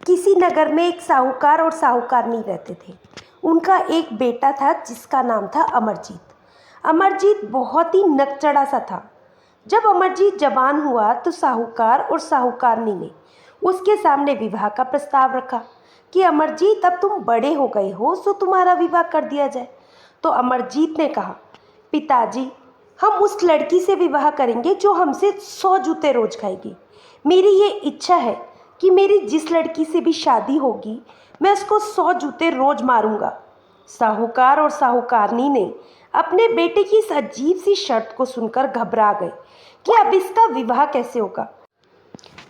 किसी नगर में एक साहूकार और साहूकारनी रहते थे। उनका एक बेटा था जिसका नाम था अमरजीत। अमरजीत बहुत ही नकचढ़ा सा था। जब अमरजीत जवान हुआ तो साहूकार और साहूकारनी ने उसके सामने विवाह का प्रस्ताव रखा कि अमरजीत, अब तुम बड़े हो गए हो, सो तुम्हारा विवाह कर दिया जाए। तो अमरजीत ने कहा, पिताजी, हम उस लड़की से विवाह करेंगे जो हमसे 100 जूते रोज खाएगी। मेरी ये इच्छा है कि मेरी जिस लड़की से भी शादी होगी मैं उसको 100 जूते रोज मारूंगा। साहूकार और साहूकारनी ने अपने बेटे की इस अजीब सी शर्त को सुनकर घबरा गए कि अब इसका विवाह कैसे होगा।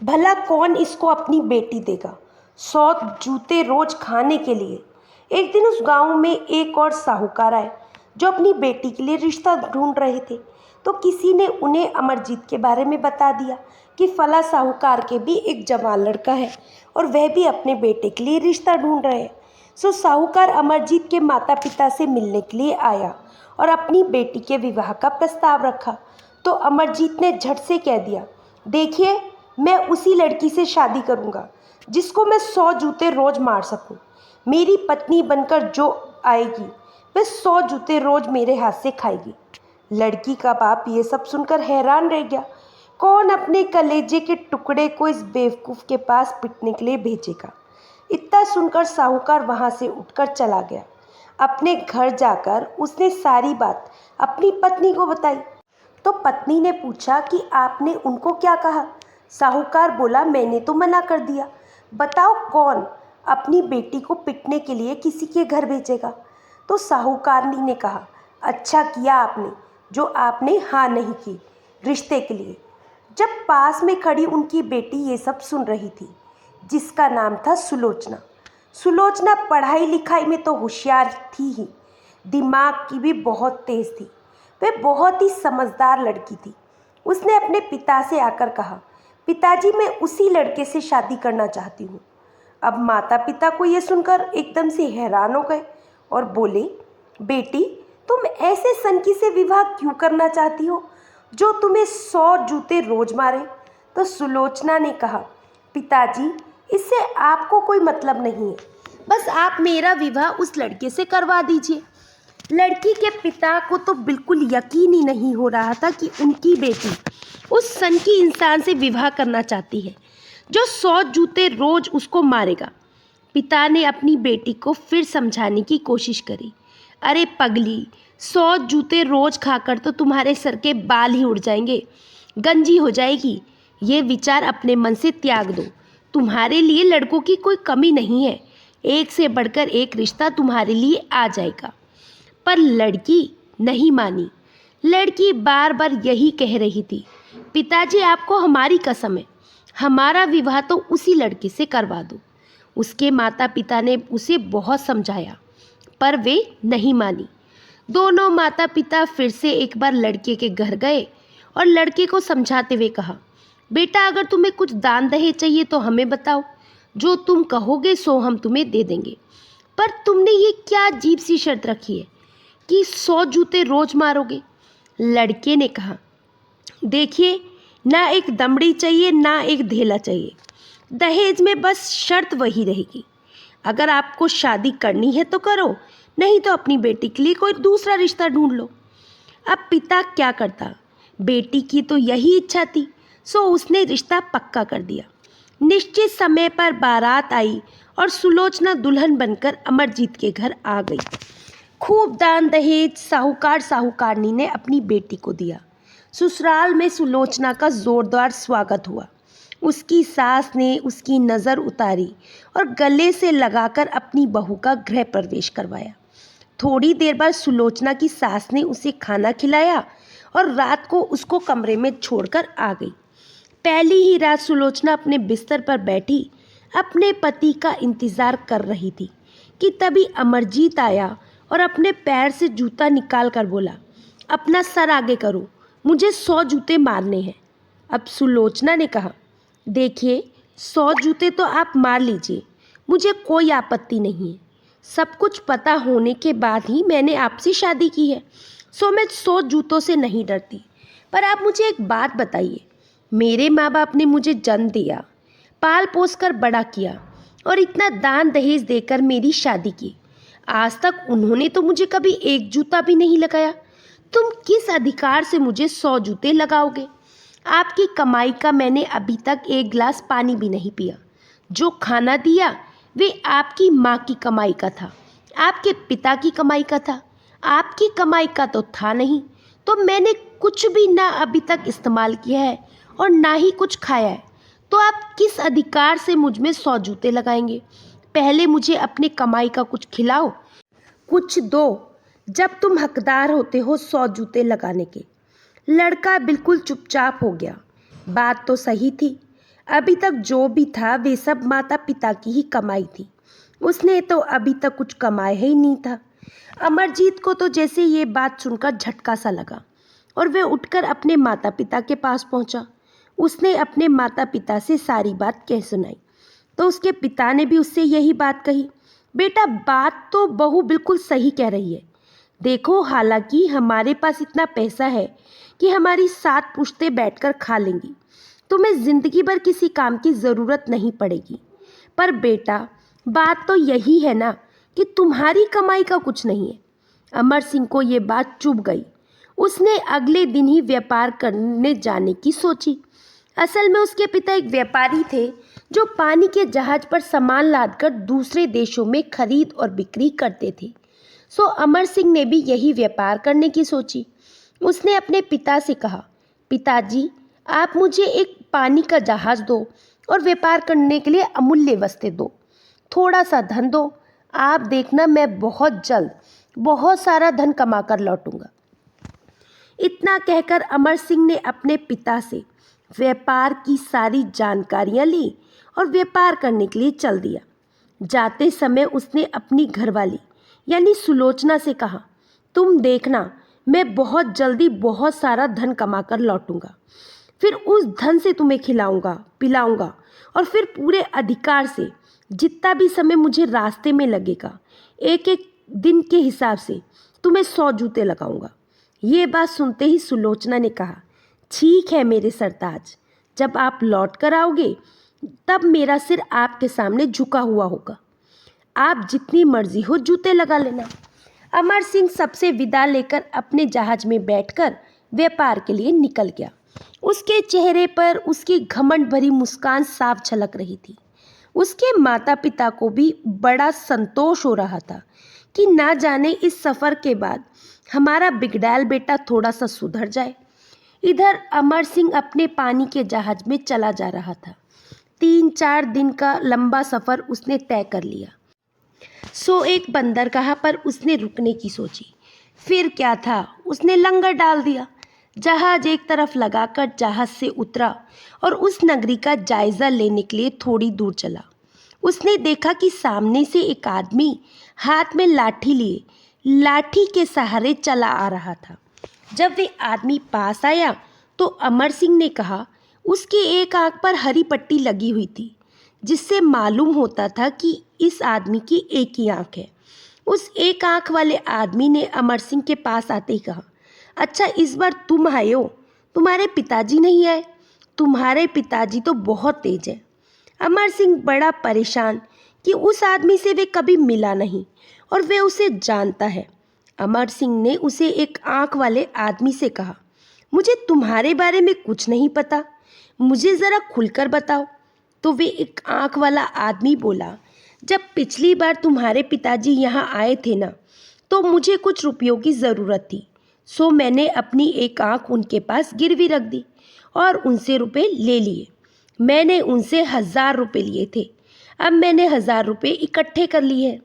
भला कौन इसको अपनी बेटी देगा 100 जूते रोज खाने के लिए। एक दिन उस गांव में एक और साहूकार आए जो अपनी बेटी के लिए रिश्ता ढूंढ रहे थे। तो किसी ने उन्हें अमरजीत के बारे में बता दिया कि फला साहूकार के भी एक जवान लड़का है और वह भी अपने बेटे के लिए रिश्ता ढूंढ रहे हैं। सो साहूकार अमरजीत के माता पिता से मिलने के लिए आया और अपनी बेटी के विवाह का प्रस्ताव रखा। तो अमरजीत ने झट से कह दिया, देखिए, मैं उसी लड़की से शादी करूंगा जिसको मैं 100 जूते रोज मार सकूं। मेरी पत्नी बनकर जो आएगी वह 100 जूते रोज मेरे हाथ से खाएगी। लड़की का बाप ये सब सुनकर हैरान रह गया। कौन अपने कलेजे के टुकड़े को इस बेवकूफ़ के पास पिटने के लिए भेजेगा। इतना सुनकर साहूकार वहाँ से उठकर चला गया। अपने घर जाकर उसने सारी बात अपनी पत्नी को बताई। तो पत्नी ने पूछा कि आपने उनको क्या कहा। साहूकार बोला, मैंने तो मना कर दिया। बताओ कौन अपनी बेटी को पिटने के लिए किसी के घर भेजेगा। तो साहूकारनी ने कहा, अच्छा किया आपने जो आपने हाँ नहीं की रिश्ते के लिए। जब पास में खड़ी उनकी बेटी ये सब सुन रही थी, जिसका नाम था सुलोचना। सुलोचना पढ़ाई लिखाई में तो होशियार थी ही, दिमाग की भी बहुत तेज़ थी। वह बहुत ही समझदार लड़की थी। उसने अपने पिता से आकर कहा, पिताजी, मैं उसी लड़के से शादी करना चाहती हूँ। अब माता पिता को ये सुनकर एकदम से हैरान हो गए और बोले, बेटी, तुम ऐसे सनकी से विवाह क्यों करना चाहती हो जो तुम्हें 100 जूते रोज मारे। तो सुलोचना ने कहा, पिताजी, इससे आपको कोई मतलब नहीं है, बस आप मेरा विवाह उस लड़के से करवा दीजिए। लड़की के पिता को तो बिल्कुल यकीन ही नहीं हो रहा था कि उनकी बेटी उस सनकी इंसान से विवाह करना चाहती है जो 100 जूते रोज उसको मारेगा। पिता ने अपनी बेटी को फिर समझाने की कोशिश करी। अरे पगली, 100 जूते रोज खाकर तो तुम्हारे सर के बाल ही उड़ जाएंगे, गंजी हो जाएगी। ये विचार अपने मन से त्याग दो। तुम्हारे लिए लड़कों की कोई कमी नहीं है, एक से बढ़कर एक रिश्ता तुम्हारे लिए आ जाएगा। पर लड़की नहीं मानी। लड़की बार बार यही कह रही थी, पिताजी, आपको हमारी कसम है, हमारा विवाह तो उसी लड़के से करवा दो। उसके माता पिता ने उसे बहुत समझाया पर वे नहीं मानी। दोनों माता पिता फिर से एक बार लड़के के घर गए और लड़के को समझाते हुए कहा, बेटा, अगर तुम्हें कुछ दान दहेज चाहिए तो हमें बताओ, जो तुम कहोगे सो हम तुम्हें दे देंगे। पर तुमने ये क्या अजीब सी शर्त रखी है कि 100 जूते रोज मारोगे। लड़के ने कहा, देखिए, ना एक दमड़ी चाहिए ना एक धेला चाहिए। दहेज में बस शर्त वही रहेगी। अगर आपको शादी करनी है तो करो, नहीं तो अपनी बेटी के लिए कोई दूसरा रिश्ता ढूंढ लो। अब पिता क्या करता, बेटी की तो यही इच्छा थी, सो उसने रिश्ता पक्का कर दिया। निश्चित समय पर बारात आई और सुलोचना दुल्हन बनकर अमरजीत के घर आ गई। खूब दान दहेज साहूकार साहूकारनी ने अपनी बेटी को दिया। ससुराल में सुलोचना का जोरदार स्वागत हुआ। उसकी सास ने उसकी नज़र उतारी और गले से लगाकर अपनी बहू का गृह प्रवेश करवाया। थोड़ी देर बाद सुलोचना की सास ने उसे खाना खिलाया और रात को उसको कमरे में छोड़कर आ गई। पहली ही रात सुलोचना अपने बिस्तर पर बैठी अपने पति का इंतज़ार कर रही थी कि तभी अमरजीत आया और अपने पैर से जूता निकाल कर बोला, अपना सर आगे करो, मुझे 100 जूते मारने हैं। अब सुलोचना ने कहा, देखिए, 100 जूते तो आप मार लीजिए, मुझे कोई आपत्ति नहीं है। सब कुछ पता होने के बाद ही मैंने आपसे शादी की है, सो मैं 100 जूतों से नहीं डरती। पर आप मुझे एक बात बताइए, मेरे माँ बाप ने मुझे जन्म दिया, पाल पोस कर बड़ा किया और इतना दान दहेज देकर मेरी शादी की। आज तक उन्होंने तो मुझे कभी एक जूता भी नहीं लगाया। तुम किस अधिकार से मुझे 100 जूते लगाओगे? आपकी कमाई का मैंने अभी तक एक गिलास पानी भी नहीं पिया। जो खाना दिया वे आपकी माँ की कमाई का था, आपके पिता की कमाई का था। आपकी कमाई का तो था नहीं, तो मैंने कुछ भी ना अभी तक इस्तेमाल किया है और ना ही कुछ खाया है। तो आप किस अधिकार से मुझ में 100 जूते लगाएंगे? पहले मुझे अपने कमाई का कुछ खिलाओ, कुछ दो, जब तुम हकदार होते हो 100 जूते लगाने के। लड़का बिल्कुल चुपचाप हो गया। बात तो सही थी। अभी तक जो भी था वे सब माता पिता की ही कमाई थी। उसने तो अभी तक कुछ कमाया ही नहीं था। अमरजीत को तो जैसे ये बात सुनकर झटका सा लगा और वह उठकर अपने माता पिता के पास पहुंचा। उसने अपने माता पिता से सारी बात कह सुनाई तो उसके पिता ने भी उससे यही बात कही। बेटा, बात तो बहू बिल्कुल सही कह रही है। देखो, हालांकि हमारे पास इतना पैसा है कि हमारी 7 पुश्तें बैठकर खा लेंगी, तुम्हें जिंदगी भर किसी काम की ज़रूरत नहीं पड़ेगी। पर बेटा, बात तो यही है ना कि तुम्हारी कमाई का कुछ नहीं है। अमर सिंह को ये बात चुभ गई। उसने अगले दिन ही व्यापार करने जाने की सोची। असल में उसके पिता एक व्यापारी थे जो पानी के जहाज पर सामान लादकर दूसरे देशों में खरीद और बिक्री करते थे। सो अमर सिंह ने भी यही व्यापार करने की सोची। उसने अपने पिता से कहा, पिताजी, आप मुझे एक पानी का जहाज दो और व्यापार करने के लिए अमूल्य वस्तें दो, थोड़ा सा धन दो। आप देखना, मैं बहुत जल्द बहुत सारा धन कमा कर लौटूंगा। इतना कहकर अमर सिंह ने अपने पिता से व्यापार की सारी जानकारियां ली और व्यापार करने के लिए चल दिया। जाते समय उसने अपनी घरवाली यानी सुलोचना से कहा, तुम देखना, मैं बहुत जल्दी बहुत सारा धन कमा कर लौटूंगा। फिर उस धन से तुम्हें खिलाऊंगा, पिलाऊंगा और फिर पूरे अधिकार से जितना भी समय मुझे रास्ते में लगेगा, एक एक दिन के हिसाब से तुम्हें 100 जूते लगाऊंगा। ये बात सुनते ही सुलोचना ने कहा, ठीक है मेरे सरताज, जब आप लौट कर आओगे तब मेरा सिर आपके सामने झुका हुआ होगा। आप जितनी मर्जी हो जूते लगा लेना। अमर सिंह सबसे विदा लेकर अपने जहाज में बैठकर व्यापार के लिए निकल गया। उसके चेहरे पर उसकी घमंड भरी मुस्कान साफ झलक रही थी। उसके माता पिता को भी बड़ा संतोष हो रहा था कि ना जाने इस सफ़र के बाद हमारा बिगड़ैल बेटा थोड़ा सा सुधर जाए। इधर अमर सिंह अपने पानी के जहाज में चला जा रहा था। 3-4 दिन का लंबा सफ़र उसने तय कर लिया। सो एक बंदरगाह पर उसने रुकने की सोची। फिर क्या था, उसने लंगर डाल दिया। जहाज एक तरफ लगाकर जहाज से उतरा और उस नगरी का जायज़ा लेने के लिए थोड़ी दूर चला। उसने देखा कि सामने से एक आदमी हाथ में लाठी लिए लाठी के सहारे चला आ रहा था। जब वे आदमी पास आया तो अमर सिंह ने कहा, उसकी एक आंख पर हरी पट्टी लगी हुई थी, जिससे मालूम होता था कि इस आदमी की एक ही आंख है। उस एक आंख वाले आदमी ने अमर सिंह के पास आते ही कहा, अच्छा, इस बार तुम आए हो, तुम्हारे पिताजी नहीं आए? तुम्हारे पिताजी तो बहुत तेज है। अमर सिंह बड़ा परेशान कि उस आदमी से वे कभी मिला नहीं और वे उसे जानता है। अमर सिंह ने उसे एक आंख वाले आदमी से कहा, मुझे तुम्हारे बारे में कुछ नहीं पता, मुझे ज़रा खुलकर बताओ। तो वे एक आंख वाला आदमी बोला, जब पिछली बार तुम्हारे पिताजी यहाँ आए थे ना, तो मुझे कुछ रुपयों की ज़रूरत थी। सो मैंने अपनी एक आंख उनके पास गिरवी रख दी और उनसे रुपए ले लिए। मैंने उनसे 1000 रुपये लिए थे। अब मैंने 1000 रुपये इकट्ठे कर लिए हैं।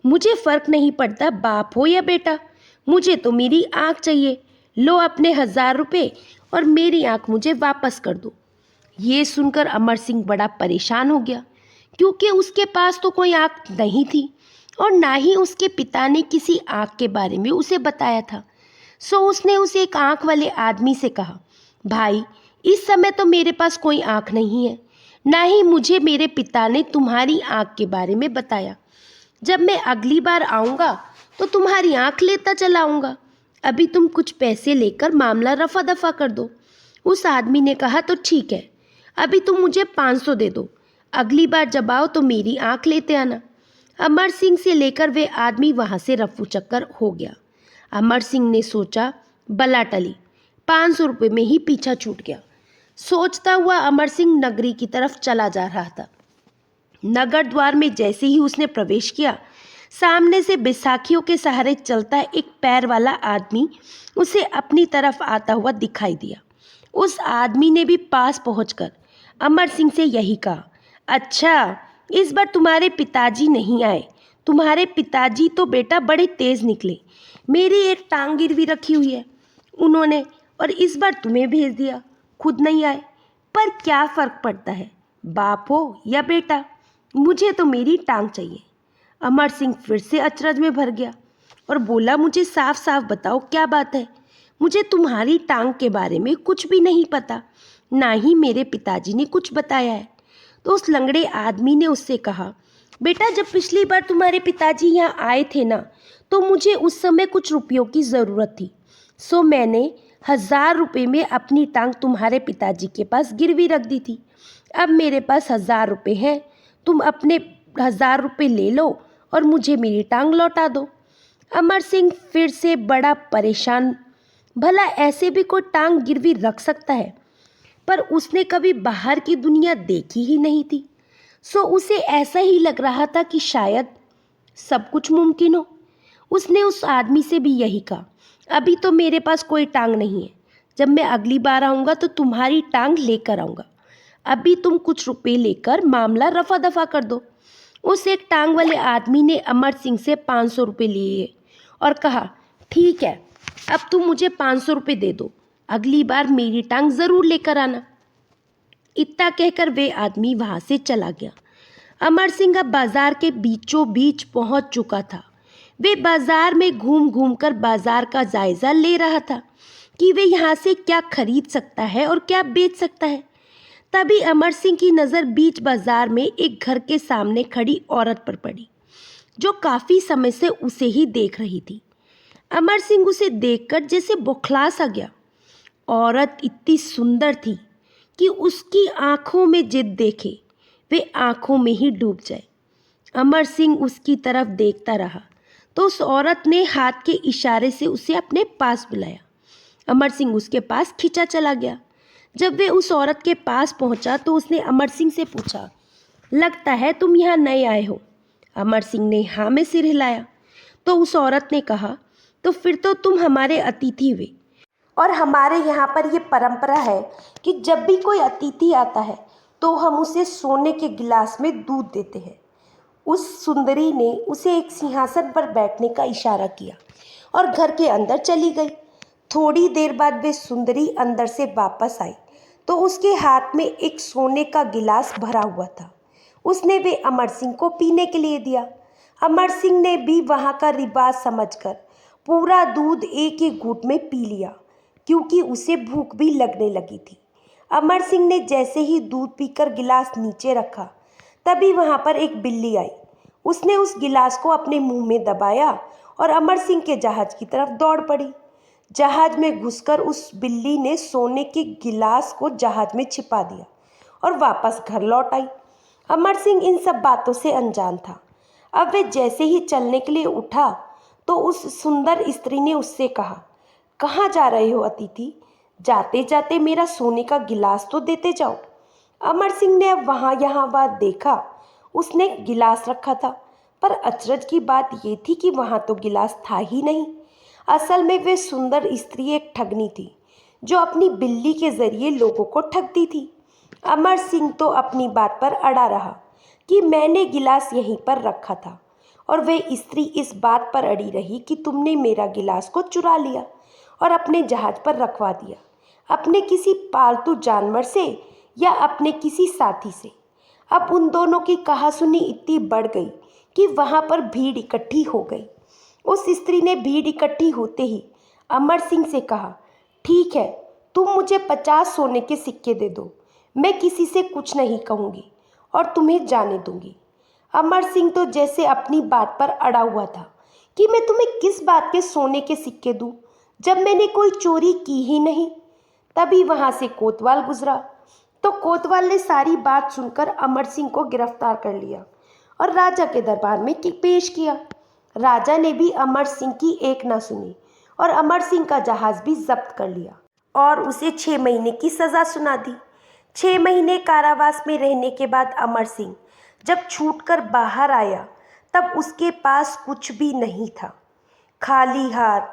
मुझे फ़र्क नहीं पड़ता बाप हो या बेटा, मुझे तो मेरी आंख चाहिए। लो अपने 1000 रुपये और मेरी आंख मुझे वापस कर दो। ये सुनकर अमर सिंह बड़ा परेशान हो गया, क्योंकि उसके पास तो कोई आंख नहीं थी और ना ही उसके पिता ने किसी आंख के बारे में उसे बताया था। सो उसने उस एक आंख वाले आदमी से कहा, भाई, इस समय तो मेरे पास कोई आंख नहीं है, ना ही मुझे मेरे पिता ने तुम्हारी आंख के बारे में बताया। जब मैं अगली बार आऊँगा तो तुम्हारी आंख लेता चला आऊँगा। अभी तुम कुछ पैसे लेकर मामला रफा दफा कर दो। उस आदमी ने कहा, तो ठीक है, अभी तुम मुझे 500 दे दो, अगली बार जब आओ तो मेरी आंख लेते आना। अमर सिंह से लेकर वे आदमी वहां से रफू चक्कर हो गया। अमर सिंह ने सोचा, बला टली, 500 रुपये में ही पीछा छूट गया। सोचता हुआ अमर सिंह नगरी की तरफ चला जा रहा था। नगर द्वार में जैसे ही उसने प्रवेश किया, सामने से बैसाखियों के सहारे चलता एक पैर वाला आदमी उसे अपनी तरफ आता हुआ दिखाई दिया। उस आदमी ने भी पास पहुंचकर अमर सिंह से यही कहा, अच्छा, इस बार तुम्हारे पिताजी नहीं आए। तुम्हारे पिताजी तो बेटा बड़े तेज निकले। मेरी एक टांग गिरवी रखी हुई है उन्होंने, और इस बार तुम्हें भेज दिया, खुद नहीं आए। पर क्या फ़र्क पड़ता है, बाप हो या बेटा, मुझे तो मेरी टांग चाहिए। अमर सिंह फिर से अचरज में भर गया और बोला, मुझे साफ साफ बताओ क्या बात है। मुझे तुम्हारी टांग के बारे में कुछ भी नहीं पता, ना ही मेरे पिताजी ने कुछ बताया है। तो उस लंगड़े आदमी ने उससे कहा, बेटा, जब पिछली बार तुम्हारे पिताजी यहाँ आए थे ना, तो मुझे उस समय कुछ रुपयों की ज़रूरत थी। सो मैंने 1000 रुपये में अपनी टांग तुम्हारे पिताजी के पास गिरवी रख दी थी। अब मेरे पास 1000 रुपये हैं, तुम अपने 1000 रुपये ले लो और मुझे मेरी टांग लौटा दो। अमर सिंह फिर से बड़ा परेशान, भला ऐसे भी कोई टांग गिरवी रख सकता है? पर उसने कभी बाहर की दुनिया देखी ही नहीं थी। सो उसे ऐसा ही लग रहा था कि शायद सब कुछ मुमकिन हो। उसने उस आदमी से भी यही कहा, अभी तो मेरे पास कोई टांग नहीं है, जब मैं अगली बार आऊँगा तो तुम्हारी टांग लेकर आऊँगा। अभी तुम कुछ रुपए लेकर मामला रफा दफा कर दो। उस एक टांग वाले आदमी ने अमर सिंह से 500 रुपये लिए और कहा, ठीक है, अब तुम मुझे 500 रुपये दे दो, अगली बार मेरी टांग ज़रूर लेकर आना। इतना कहकर वे आदमी वहाँ से चला गया। अमर सिंह अब बाजार के बीचों बीच पहुँच चुका था। वे बाजार में घूम घूम कर बाजार का जायज़ा ले रहा था कि वे यहाँ से क्या खरीद सकता है और क्या बेच सकता है। तभी अमर सिंह की नज़र बीच बाजार में एक घर के सामने खड़ी औरत पर पड़ी, जो काफ़ी समय से उसे ही देख रही थी। अमर सिंह उसे देखकर जैसे बौखला सा गया। औरत इतनी सुंदर थी कि उसकी आंखों में जिद देखे वे आंखों में ही डूब जाए। अमर सिंह उसकी तरफ देखता रहा तो उस औरत ने हाथ के इशारे से उसे अपने पास बुलाया। अमर सिंह उसके पास खिंचा चला गया। जब वे उस औरत के पास पहुंचा तो उसने अमर सिंह से पूछा, लगता है तुम यहाँ नए आए हो? अमर सिंह ने हाँ में सिर हिलाया। तो उस औरत ने कहा, तो फिर तो तुम हमारे अतिथि हुए, और हमारे यहाँ पर ये परंपरा है कि जब भी कोई अतिथि आता है तो हम उसे सोने के गिलास में दूध देते हैं। उस सुंदरी ने उसे एक सिंहासन पर बैठने का इशारा किया और घर के अंदर चली गई। थोड़ी देर बाद वे सुंदरी अंदर से वापस आई तो उसके हाथ में एक सोने का गिलास भरा हुआ था। उसने वे अमर सिंह को पीने के लिए दिया। अमर सिंह ने भी वहाँ का रिवाज समझकर पूरा दूध एक ही घूंट में पी लिया, क्योंकि उसे भूख भी लगने लगी थी। अमर सिंह ने जैसे ही दूध पीकर गिलास नीचे रखा, तभी वहाँ पर एक बिल्ली आई। उसने उस गिलास को अपने मुंह में दबाया और अमर सिंह के जहाज की तरफ दौड़ पड़ी। जहाज में घुसकर उस बिल्ली ने सोने के गिलास को जहाज में छिपा दिया और वापस घर लौट आई। अमर सिंह इन सब बातों से अनजान था। अब वे जैसे ही चलने के लिए उठा तो उस सुंदर स्त्री ने उससे कहा, कहाँ जा रहे हो अतिथि? जाते जाते मेरा सोने का गिलास तो देते जाओ। अमर सिंह ने अब वहाँ यहाँ बात देखा। उसने गिलास रखा था, पर अचरज की बात ये थी कि वहाँ तो गिलास था ही नहीं। असल में वे सुंदर स्त्री एक ठगनी थी, जो अपनी बिल्ली के जरिए लोगों को ठगती थी। अमर सिंह तो अपनी बात पर अड़ा रहा कि मैंने गिलास यहीं पर रखा था, और वे स्त्री इस बात पर अड़ी रही कि तुमने मेरा गिलास को चुरा लिया और अपने जहाज पर रखवा दिया, अपने किसी पालतू जानवर से या अपने किसी साथी से। अब उन दोनों की कहासुनी इतनी बढ़ गई कि वहाँ पर भीड़ इकट्ठी हो गई। उस स्त्री ने भीड़ इकट्ठी होते ही अमर सिंह से कहा, ठीक है, तुम मुझे 50 सोने के सिक्के दे दो, मैं किसी से कुछ नहीं कहूँगी और तुम्हें जाने दूंगी। अमर सिंह तो जैसे अपनी बात पर अड़ा हुआ था कि मैं तुम्हें किस बात के सोने के सिक्के दूं, जब मैंने कोई चोरी की ही नहीं। तभी वहाँ से कोतवाल गुजरा तो कोतवाल ने सारी बात सुनकर अमर सिंह को गिरफ्तार कर लिया और राजा के दरबार में पेश किया। राजा ने भी अमर सिंह की एक न सुनी और अमर सिंह का जहाज भी जब्त कर लिया और उसे 6 महीने की सज़ा सुना दी। 6 महीने कारावास में रहने के बाद अमर सिंह जब छूटकर बाहर आया तब उसके पास कुछ भी नहीं था। खाली हाथ,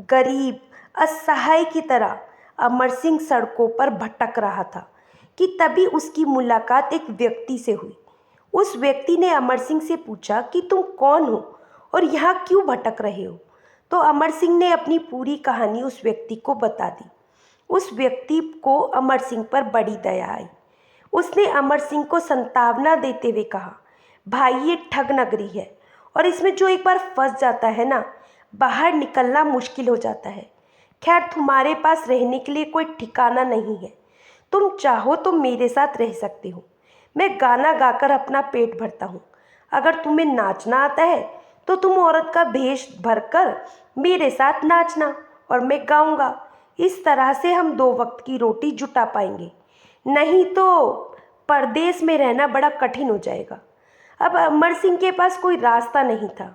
गरीब, असहाय की तरह अमर सिंह सड़कों पर भटक रहा था कि तभी उसकी मुलाकात एक व्यक्ति से हुई। उस व्यक्ति ने अमर सिंह से पूछा कि तुम कौन हो और यहाँ क्यों भटक रहे हो। तो अमर सिंह ने अपनी पूरी कहानी उस व्यक्ति को बता दी। उस व्यक्ति को अमर सिंह पर बड़ी दया आई। उसने अमर सिंह को सांत्वना देते हुए कहा, भाई ये ठग नगरी है और इसमें जो एक बार फंस जाता है ना, बाहर निकलना मुश्किल हो जाता है। खैर तुम्हारे पास रहने के लिए कोई ठिकाना नहीं है, तुम चाहो तो मेरे साथ रह सकते हो। मैं गाना गाकर अपना पेट भरता हूँ। अगर तुम्हें नाचना आता है तो तुम औरत का भेष भरकर मेरे साथ नाचना और मैं गाऊंगा। इस तरह से हम 2 वक्त की रोटी जुटा पाएंगे, नहीं तो परदेश में रहना बड़ा कठिन हो जाएगा। अब अमर सिंह के पास कोई रास्ता नहीं था,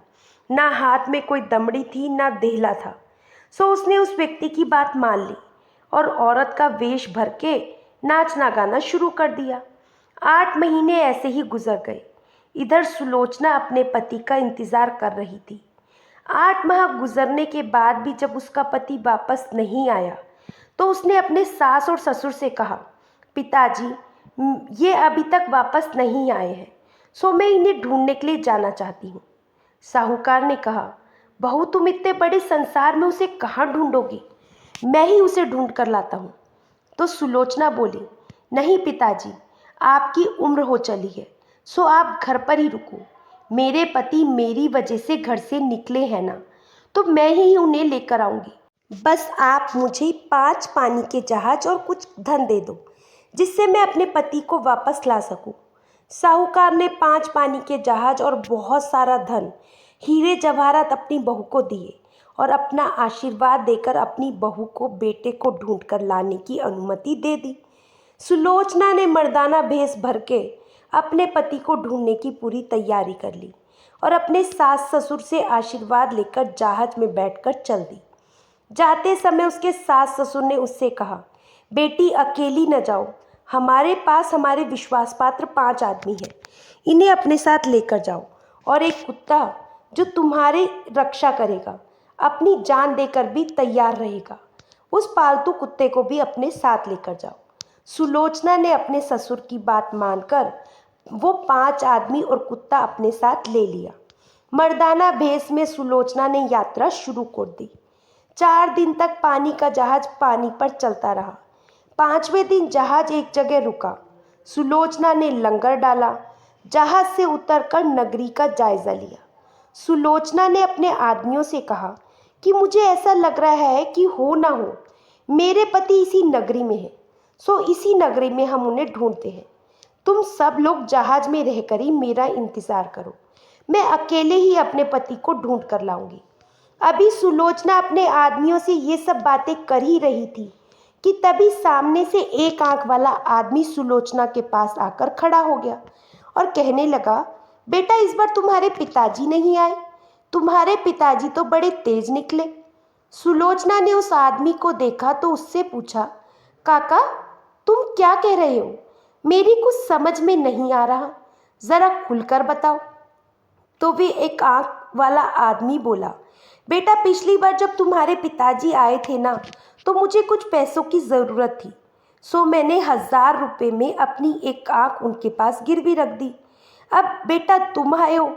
ना हाथ में कोई दमड़ी थी, ना देहला था। सो उसने उस व्यक्ति की बात मान ली और औरत का वेश भर के नाचना गाना शुरू कर दिया। 8 महीने ऐसे ही गुजर गए। इधर सुलोचना अपने पति का इंतज़ार कर रही थी। 8 माह गुजरने के बाद भी जब उसका पति वापस नहीं आया तो उसने अपने सास और ससुर से कहा, पिताजी ये अभी तक वापस नहीं आए हैं, सो मैं इन्हें ढूंढने के लिए जाना चाहती हूँ। साहूकार ने कहा, बहू तुम इतने बड़े संसार में उसे कहाँ ढूंढोगी, मैं ही उसे ढूंढ कर लाता हूँ। तो सुलोचना बोली, नहीं पिताजी, आपकी उम्र हो चली है, सो आप घर पर ही रुको। मेरे पति मेरी वजह से घर से निकले हैं ना, तो मैं ही उन्हें लेकर आऊँगी। बस आप मुझे 5 पानी के जहाज और कुछ धन दे दो, जिससे मैं अपने पति को वापस ला सकूं। साहूकार ने 5 पानी के जहाज और बहुत सारा धन, हीरे जवाहरात अपनी बहू को दिए और अपना आशीर्वाद देकर अपनी बहू को बेटे को ढूंढ कर लाने की अनुमति दे दी। सुलोचना ने मर्दाना भेष भर के अपने पति को ढूंढने की पूरी तैयारी कर ली और अपने सास ससुर से आशीर्वाद लेकर जहाज में बैठकर चल दी। जाते समय उसके सास ससुर ने उससे कहा, बेटी अकेली न जाओ, हमारे पास हमारे विश्वास पात्र 5 आदमी हैं, इन्हें अपने साथ लेकर जाओ और एक कुत्ता जो तुम्हारी रक्षा करेगा, अपनी जान देकर भी तैयार रहेगा, उस पालतू कुत्ते को भी अपने साथ लेकर जाओ। सुलोचना ने अपने ससुर की बात मानकर वो 5 आदमी और कुत्ता अपने साथ ले लिया। मर्दाना भेष में सुलोचना ने यात्रा शुरू कर दी। 4 दिन तक पानी का जहाज पानी पर चलता रहा। 5वें दिन जहाज एक जगह रुका। सुलोचना ने लंगर डाला, जहाज से उतरकर नगरी का जायजा लिया। सुलोचना ने अपने आदमियों से कहा कि मुझे ऐसा लग रहा है कि हो ना हो मेरे पति इसी नगरी में है, सो इसी नगरी में हम उन्हें ढूंढते हैं। तुम सब लोग जहाज में रहकर ही मेरा इंतज़ार करो, मैं अकेले ही अपने पति को ढूंढ कर लाऊंगी। अभी सुलोचना अपने आदमियों से ये सब बातें कर ही रही थी कि तभी सामने से एक आंख वाला आदमी सुलोचना के पास आकर खड़ा हो गया और कहने लगा, बेटा इस बार तुम्हारे पिताजी नहीं आए, तुम्हारे पिताजी तो बड़े तेज निकले। सुलोचना ने उस आदमी को देखा तो उससे पूछा, काका तुम क्या कह रहे हो, मेरी कुछ समझ में नहीं आ रहा, ज़रा खुलकर बताओ। तो वे एक आंख वाला आदमी बोला, बेटा पिछली बार जब तुम्हारे पिताजी आए थे ना, तो मुझे कुछ पैसों की ज़रूरत थी, सो मैंने 1000 रुपये में अपनी एक आंख उनके पास गिरवी रख दी। अब बेटा तुम आए हो,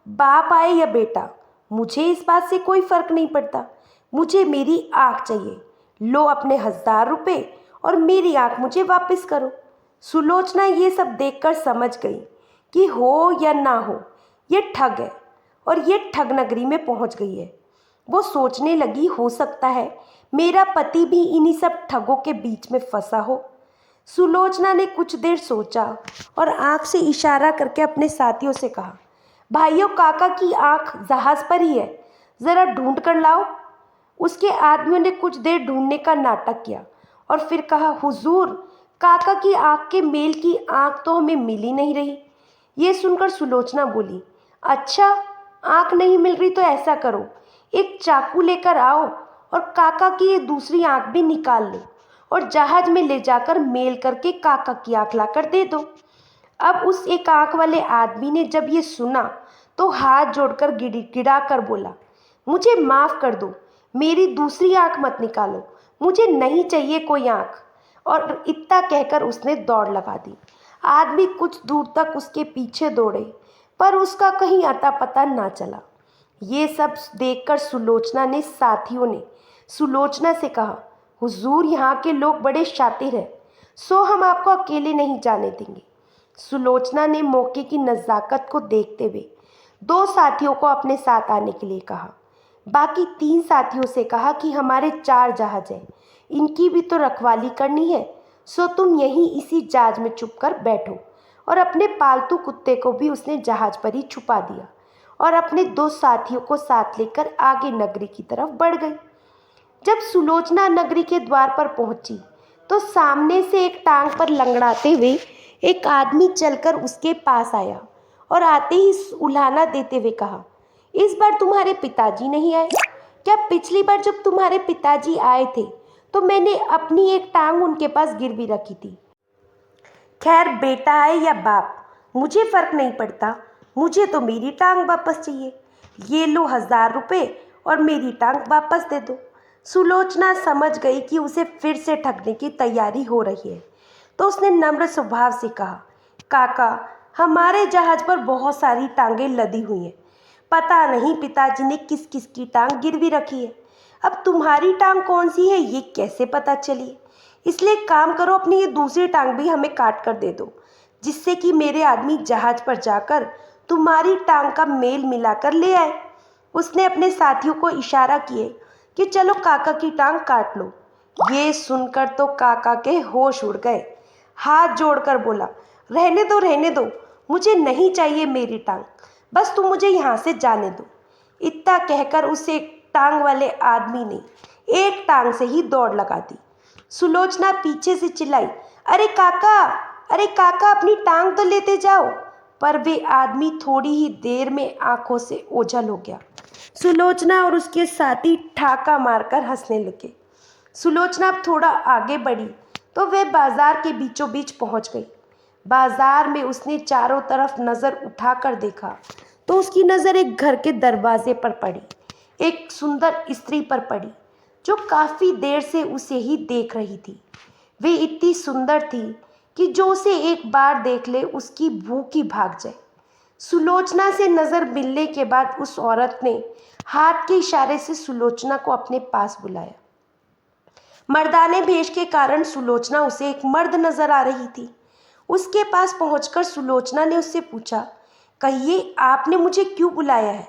बाप आए या बेटा, मुझे इस बात से कोई फ़र्क नहीं पड़ता, मुझे मेरी आंख चाहिए। लो अपने 1000 रुपये और मेरी आंख मुझे वापस करो। सुलोचना ये सब देखकर समझ गई कि हो या ना हो ये ठग है और ये ठग नगरी में पहुंच गई है। वो सोचने लगी, हो सकता है मेरा पति भी इन्हीं सब ठगों के बीच में फंसा हो। सुलोचना ने कुछ देर सोचा और आंख से इशारा करके अपने साथियों से कहा, भाइयों काका की आंख जहाज़ पर ही है, ज़रा ढूंढ कर लाओ। उसके आदमियों ने कुछ देर ढूंढने का नाटक किया और फिर कहा, हुजूर काका की आँख के मेल की आँख तो हमें मिल ही नहीं रही। ये सुनकर सुलोचना बोली, अच्छा, आँख नहीं मिल रही तो ऐसा करो, एक चाकू लेकर आओ और काका की ये दूसरी आँख भी निकाल लो और जहाज में ले जाकर मेल करके काका की आँख लाकर दे दो। अब उस एक आँख वाले आदमी ने जब ये सुना तो हाथ जोड़कर गिड़गिड़ा कर बोला, मुझे माफ़ कर दो, मेरी दूसरी आँख मत निकालो, मुझे नहीं चाहिए कोई आँख। और इतना कहकर उसने दौड़ लगा दी। आदमी कुछ दूर तक उसके पीछे दौड़े पर उसका कहीं अता पता ना चला। ये सब देखकर साथियों ने सुलोचना से कहा, हुजूर, यहाँ के लोग बड़े शातिर हैं, सो हम आपको अकेले नहीं जाने देंगे। सुलोचना ने मौके की नज़ाकत को देखते हुए 2 साथियों को अपने साथ आने के लिए कहा। बाकी 3 साथियों से कहा कि हमारे 4 जहाज हैं, इनकी भी तो रखवाली करनी है, सो तुम यहीं इसी जहाज में चुप कर बैठो। और अपने पालतू कुत्ते को भी उसने जहाज पर ही छुपा दिया और अपने 2 साथियों को साथ लेकर आगे नगरी की तरफ बढ़ गई। जब सुलोचना नगरी के द्वार पर पहुंची तो सामने से एक टांग पर लंगड़ाते हुए एक आदमी चलकर उसके पास आया और आते ही उल्हाना देते हुए कहा, इस बार तुम्हारे पिताजी नहीं आए क्या? पिछली बार जब तुम्हारे पिताजी आए थे तो मैंने अपनी एक टांग उनके पास गिरवी रखी थी। खैर, बेटा आए या बाप, मुझे फ़र्क नहीं पड़ता, मुझे तो मेरी टांग वापस चाहिए। ये लो 1000 रुपये और मेरी टांग वापस दे दो। सुलोचना समझ गई कि उसे फिर से ठगने की तैयारी हो रही है, तो उसने नम्र स्वभाव से कहा, काका, हमारे जहाज पर बहुत सारी टांगें लदी हुई हैं, पता नहीं पिताजी ने किस किस की टांग गिरवी रखी है। अब तुम्हारी टांग कौन सी है ये कैसे पता चली? इसलिए काम करो, अपनी ये दूसरी टांग भी हमें काट कर दे दो, जिससे कि मेरे आदमी जहाज पर जाकर तुम्हारी टांग का मेल मिलाकर ले आए। उसने अपने साथियों को इशारा किए कि चलो काका की टांग काट लो। ये सुनकर तो काका के होश उड़ गए। हाथ जोड़कर बोला, रहने दो, मुझे नहीं चाहिए मेरी टांग, बस तुम मुझे यहाँ से जाने दो। इतना कहकर उसे टांग वाले आदमी ने एक टांग से ही दौड़ लगा दी। सुलोचना पीछे से चिल्लाई, अरे काका, अरे काका, अपनी टांग तो लेते जाओ। पर वे आदमी थोड़ी ही देर में आंखों से ओझल हो गया। सुलोचना और उसके साथी ठाका मारकर हंसने लगे। सुलोचना अब थोड़ा आगे बढ़ी तो वे बाजार के बीचों बीच पहुंच गई। बाजार में उसने चारों तरफ नज़र उठाकर देखा तो उसकी नज़र एक घर के दरवाजे पर पड़ी, एक सुंदर स्त्री पर पड़ी जो काफ़ी देर से उसे ही देख रही थी। वे इतनी सुंदर थी कि जो उसे एक बार देख ले उसकी भूख ही भाग जाए। सुलोचना से नज़र मिलने के बाद उस औरत ने हाथ के इशारे से सुलोचना को अपने पास बुलाया। मर्दाने भेष के कारण सुलोचना उसे एक मर्द नजर आ रही थी। उसके पास पहुंचकर सुलोचना ने उससे पूछा, कहिए, आपने मुझे क्यों बुलाया है?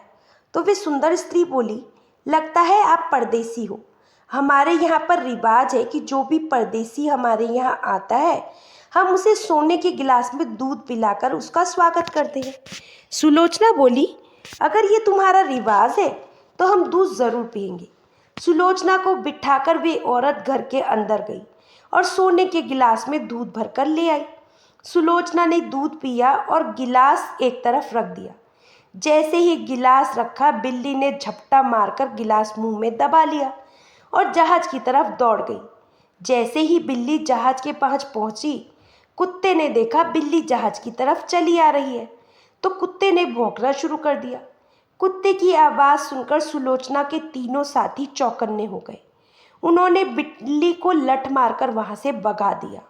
तो वे सुंदर स्त्री बोली, लगता है आप परदेसी हो। हमारे यहाँ पर रिवाज है कि जो भी परदेसी हमारे यहाँ आता है हम उसे सोने के गिलास में दूध पिलाकर उसका स्वागत करते हैं। सुलोचना बोली, अगर ये तुम्हारा रिवाज है तो हम दूध ज़रूर पिएंगे। सुलोचना को बिठाकर वे औरत घर के अंदर गई और सोने के गिलास में दूध भरकर ले आई। सुलोचना ने दूध पिया और गिलास एक तरफ रख दिया। जैसे ही गिलास रखा, बिल्ली ने झपटा मारकर गिलास मुंह में दबा लिया और जहाज की तरफ दौड़ गई। जैसे ही बिल्ली जहाज के पास पहुंची, कुत्ते ने देखा बिल्ली जहाज की तरफ चली आ रही है तो कुत्ते ने भौंकना शुरू कर दिया। कुत्ते की आवाज़ सुनकर सुलोचना के तीनों साथी चौकन्ने हो गए। उन्होंने बिल्ली को लठ मारकर वहां से भगा दिया।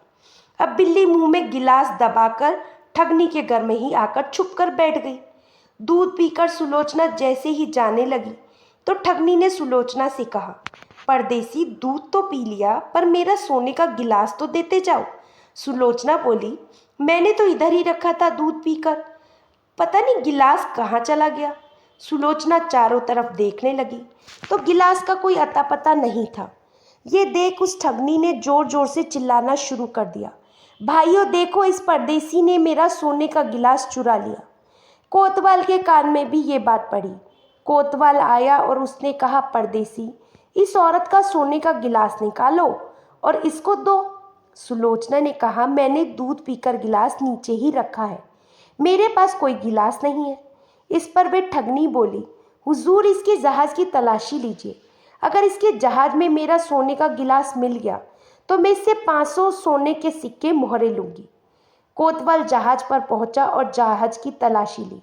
अब बिल्ली मुंह में गिलास दबाकर ठगनी के घर में ही आकर छुपकर बैठ गई। दूध पीकर सुलोचना जैसे ही जाने लगी तो ठगनी ने सुलोचना से कहा, परदेसी, दूध तो पी लिया पर मेरा सोने का गिलास तो देते जाओ। सुलोचना बोली, मैंने तो इधर ही रखा था दूध पीकर, पता नहीं गिलास कहाँ चला गया। सुलोचना चारों तरफ देखने लगी तो गिलास का कोई अता पता नहीं था। ये देख उस ठगनी ने जोर जोर से चिल्लाना शुरू कर दिया, भाइयों देखो, इस परदेसी ने मेरा सोने का गिलास चुरा लिया। कोतवाल के कान में भी ये बात पड़ी। कोतवाल आया और उसने कहा, परदेसी, इस औरत का सोने का गिलास निकालो और इसको दो। सुलोचना ने कहा, मैंने दूध पीकर गिलास नीचे ही रखा है, मेरे पास कोई गिलास नहीं है। इस पर वे ठगनी बोली, हुजूर इसके जहाज की तलाशी लीजिए, अगर इसके जहाज में मेरा सोने का गिलास मिल गया तो मैं इससे 500 सोने के सिक्के मोहरे लूंगी। कोतवाल जहाज पर पहुंचा और जहाज की तलाशी ली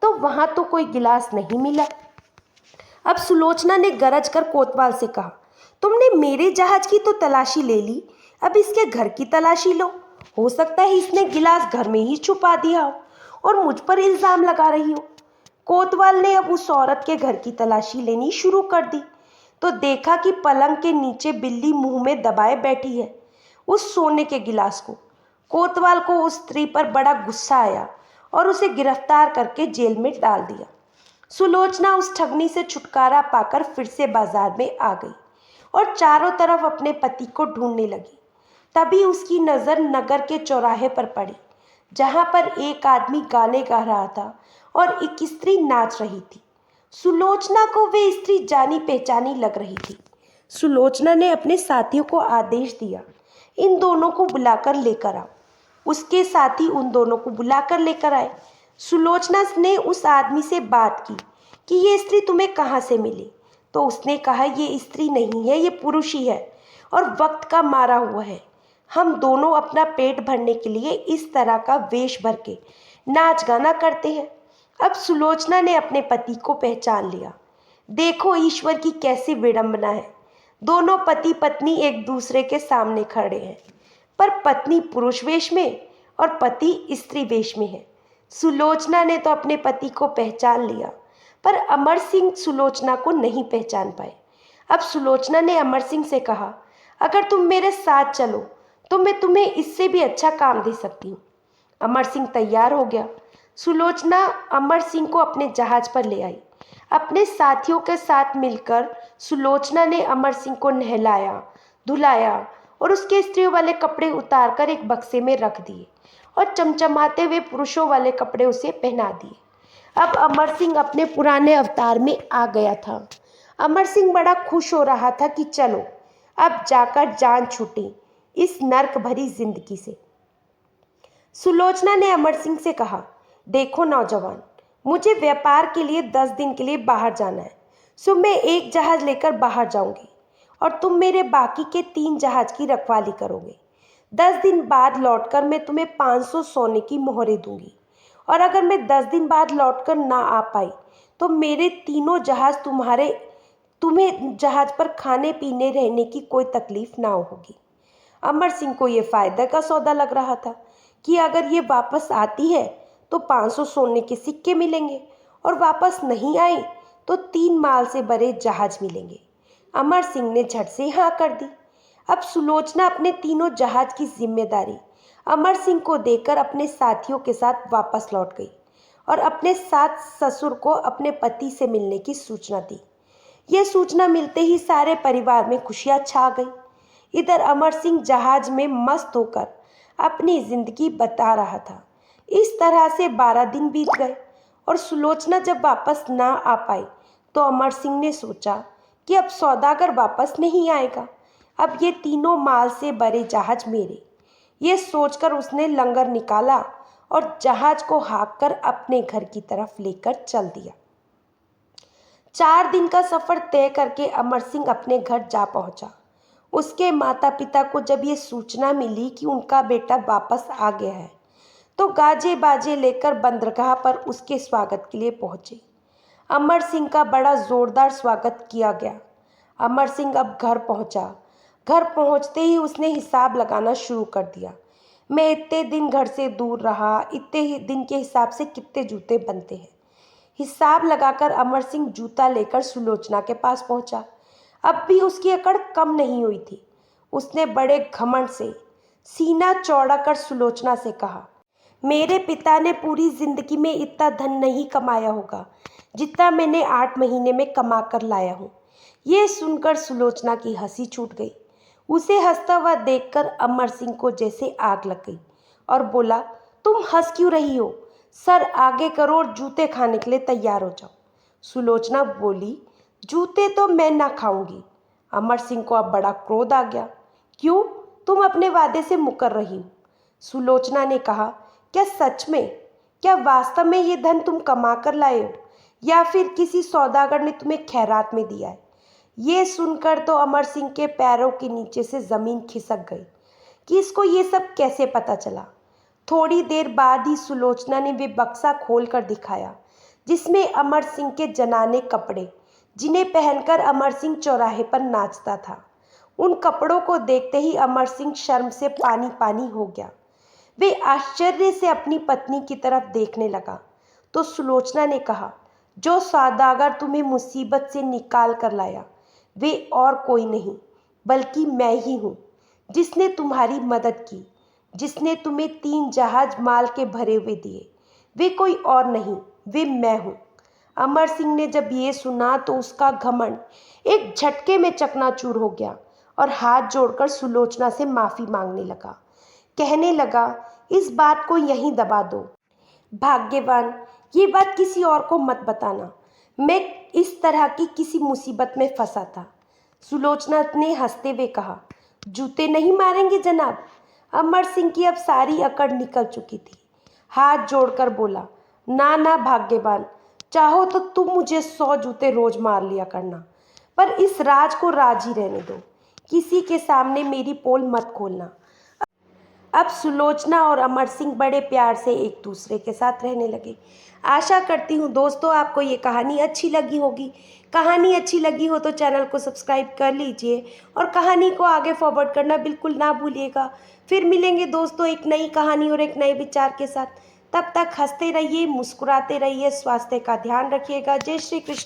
तो वहां तो कोई गिलास नहीं मिला। अब सुलोचना ने गरज कर कोतवाल से कहा, तुमने मेरे जहाज की तो तलाशी ले ली, अब इसके घर की तलाशी लो, हो सकता है इसने गिलास घर में ही छुपा दिया हो और मुझ पर इल्ज़ाम लगा रही हो। कोतवाल ने अब उस औरत के घर की तलाशी लेनी शुरू कर दी तो देखा कि पलंग के नीचे बिल्ली मुंह में दबाए बैठी है उस सोने के गिलास को। कोतवाल को उस स्त्री पर बड़ा गुस्सा आया और उसे गिरफ्तार करके जेल में डाल दिया। सुलोचना उस ठगनी से छुटकारा पाकर फिर से बाजार में आ गई और चारों तरफ अपने पति को ढूंढने लगी। तभी उसकी नज़र नगर के चौराहे पर पड़ी, जहां पर एक आदमी गाने गा रहा था और एक स्त्री नाच रही थी। सुलोचना को वे स्त्री जानी पहचानी लग रही थी। सुलोचना ने अपने साथियों को आदेश दिया, इन दोनों को बुलाकर लेकर आओ। उसके साथी उन दोनों को बुलाकर लेकर आए। सुलोचना ने उस आदमी से बात की कि ये स्त्री तुम्हें कहाँ से मिली, तो उसने कहा, ये स्त्री नहीं है, ये पुरुष ही है और वक्त का मारा हुआ है। हम दोनों अपना पेट भरने के लिए इस तरह का वेश भर के नाच गाना करते हैं। अब सुलोचना ने अपने पति को पहचान लिया। देखो ईश्वर की कैसी विडंबना है, दोनों पति पत्नी एक दूसरे के सामने खड़े हैं, पर पत्नी पुरुष वेश में और पति स्त्री वेश में है। सुलोचना ने तो अपने पति को पहचान लिया, पर अमर सिंह सुलोचना को नहीं पहचान पाए। अब सुलोचना ने अमर सिंह से कहा, अगर तुम मेरे साथ चलो तो मैं तुम्हें इससे भी अच्छा काम दे सकती हूँ। अमर सिंह तैयार हो गया। सुलोचना अमर सिंह को अपने जहाज पर ले आई। अपने साथियों के साथ मिलकर सुलोचना ने अमर सिंह को नहलाया, धुलाया और उसके स्त्रियों वाले कपड़े उतारकर एक बक्से में रख दिए और चमचमाते हुए पुरुषों वाले कपड़े उसे पहना दिए। अब अमर सिंह अपने पुराने अवतार में आ गया था। अमर सिंह बड़ा खुश हो रहा था कि चलो अब जाकर जान छूटी इस नर्क भरी जिंदगी से। सुलोचना ने अमर सिंह से कहा, देखो नौजवान, मुझे व्यापार के लिए 10 दिन के लिए बाहर जाना है, सो मैं एक जहाज लेकर बाहर जाऊंगी और तुम मेरे बाकी के 3 जहाज की रखवाली करोगे। 10 दिन बाद लौटकर मैं तुम्हें 500 सोने की मोहरें दूंगी और अगर मैं 10 दिन बाद लौटकर ना आ पाई तो मेरे तीनों जहाज तुम्हें जहाज पर खाने पीने रहने की कोई तकलीफ ना होगी। अमर सिंह को ये फायदे का सौदा लग रहा था कि अगर ये वापस आती है तो 500 सोने के सिक्के मिलेंगे और वापस नहीं आई तो 3 माल से भरे जहाज मिलेंगे। अमर सिंह ने झट से हाँ कर दी। अब सुलोचना अपने तीनों जहाज की जिम्मेदारी अमर सिंह को देकर अपने साथियों के साथ वापस लौट गई और अपने सास ससुर को अपने पति से मिलने की सूचना दी। यह सूचना मिलते ही सारे परिवार में खुशियां छा गई। इधर अमर सिंह जहाज में मस्त होकर अपनी जिंदगी बता रहा था। इस तरह से 12 दिन बीत गए और सुलोचना जब वापस ना आ पाई तो अमर सिंह ने सोचा कि अब सौदागर वापस नहीं आएगा, अब ये तीनों माल से भरे जहाज मेरे। ये सोचकर उसने लंगर निकाला और जहाज को हाँक कर अपने घर की तरफ लेकर चल दिया। 4 दिन का सफर तय करके अमर सिंह अपने घर जा पहुंचा। उसके माता पिता को जब ये सूचना मिली कि उनका बेटा वापस आ गया है तो गाजे बाजे लेकर बंदरगाह पर उसके स्वागत के लिए पहुंचे। अमर सिंह का बड़ा जोरदार स्वागत किया गया। अमर सिंह अब घर पहुंचा। घर पहुंचते ही उसने हिसाब लगाना शुरू कर दिया। मैं इतने दिन घर से दूर रहा, इतने ही दिन के हिसाब से कितने जूते बनते हैं। हिसाब लगाकर अमर सिंह जूता लेकर सुलोचना के पास पहुंचा। अब भी उसकी अकड़ कम नहीं हुई थी। उसने बड़े घमंड से सीना चौड़ा कर सुलोचना से कहा, मेरे पिता ने पूरी जिंदगी में इतना धन नहीं कमाया होगा जितना मैंने 8 महीने में कमा कर लाया हूँ। ये सुनकर सुलोचना की हंसी छूट गई। उसे हंसता हुआ देखकर अमर सिंह को जैसे आग लग गई और बोला, तुम हंस क्यों रही हो? सर आगे करो और जूते खाने के लिए तैयार हो जाओ। सुलोचना बोली, जूते तो मैं ना खाऊंगी। अमर सिंह को अब बड़ा क्रोध आ गया। क्यों? तुम अपने वादे से मुकर रही हो। सुलोचना ने कहा, क्या सच में? क्या वास्तव में ये धन तुम कमा कर लाए हो, या फिर किसी सौदागर ने तुम्हें खैरात में दिया है? ये सुनकर तो अमर सिंह के पैरों के नीचे से ज़मीन खिसक गई कि इसको ये सब कैसे पता चला। थोड़ी देर बाद ही सुलोचना ने वे बक्सा खोल कर दिखाया जिसमें अमर सिंह के जनाने कपड़े, जिन्हें पहनकर अमर सिंह चौराहे पर नाचता था। उन कपड़ों को देखते ही अमर सिंह शर्म से पानी पानी हो गया। वे आश्चर्य से अपनी पत्नी की तरफ देखने लगा तो सुलोचना ने कहा, जो सौदागर तुम्हें मुसीबत से निकाल कर लाया वे और कोई नहीं बल्कि मैं ही हूँ, जिसने तुम्हारी मदद की, जिसने तुम्हें 3 जहाज माल के भरे हुए दिए। वे कोई और नहीं, वे मैं हूँ। अमर सिंह ने जब ये सुना तो उसका घमंड एक झटके में चकनाचूर हो गया और हाथ जोड़कर सुलोचना से माफ़ी मांगने लगा। कहने लगा, इस बात को यहीं दबा दो। भाग्यवान, ये बात किसी और को मत बताना। मैं इस तरह की किसी मुसीबत में फंसा था। सुलोचना ने हंसते हुए कहा, जूते नहीं मारेंगे जनाब। अमर सिंह की अब सारी अकड़ निकल चुकी थी। हाथ जोड़कर बोला, ना ना भाग्यवान, चाहो तो तुम मुझे 100 जूते रोज मार लिया करना, पर इस राज को राज ही रहने दो। किसी के सामने मेरी पोल मत खोलना। अब सुलोचना और अमर सिंह बड़े प्यार से एक दूसरे के साथ रहने लगे। आशा करती हूँ दोस्तों आपको ये कहानी अच्छी लगी होगी। कहानी अच्छी लगी हो तो चैनल को सब्सक्राइब कर लीजिए और कहानी को आगे फॉरवर्ड करना बिल्कुल ना भूलिएगा। फिर मिलेंगे दोस्तों एक नई कहानी और एक नए विचार के साथ। तब तक हंसते रहिए, मुस्कुराते रहिए, स्वास्थ्य का ध्यान रखिएगा। जय श्री कृष्ण।